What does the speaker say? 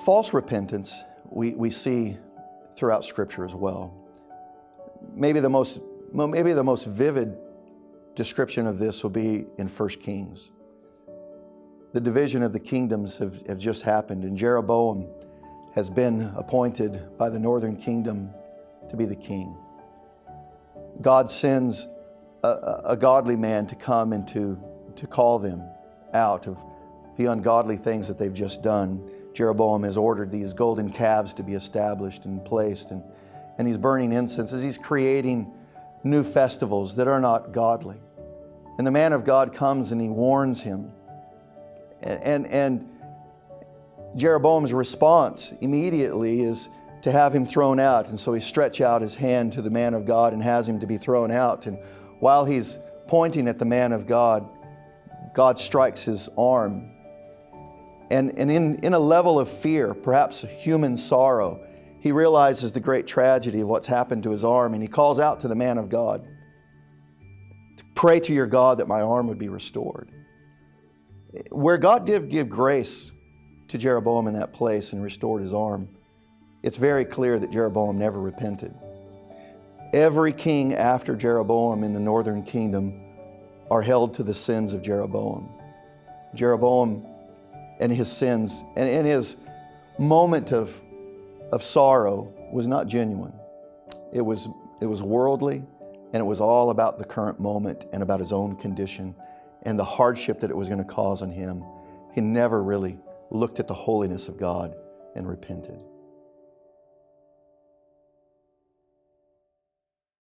false repentance we see throughout Scripture as well. Maybe the most vivid description of this will be in 1 Kings. The division of the kingdoms have just happened, and Jeroboam has been appointed by the northern kingdom to be the king. God sends a godly man to come and to call them out of the ungodly things that they've just done. Jeroboam has ordered these golden calves to be established and placed, and he's burning incense as he's creating new festivals that are not godly. And the man of God comes and he warns him. And Jeroboam's response immediately is to have him thrown out. And so he stretches out his hand to the man of God and has him to be thrown out. And while he's pointing at the man of God, God strikes his arm. And in a level of fear, perhaps human sorrow, he realizes the great tragedy of what's happened to his arm, and he calls out to the man of God, "Pray to your God that my arm would be restored." Where God did give grace to Jeroboam in that place and restored his arm, it's very clear that Jeroboam never repented. Every king after Jeroboam in the northern kingdom are held to the sins of Jeroboam. Jeroboam and his sins and his moment of sorrow was not genuine. It was worldly, and it was all about the current moment and about his own condition and the hardship that it was going to cause on him. He never really looked at the holiness of God and repented.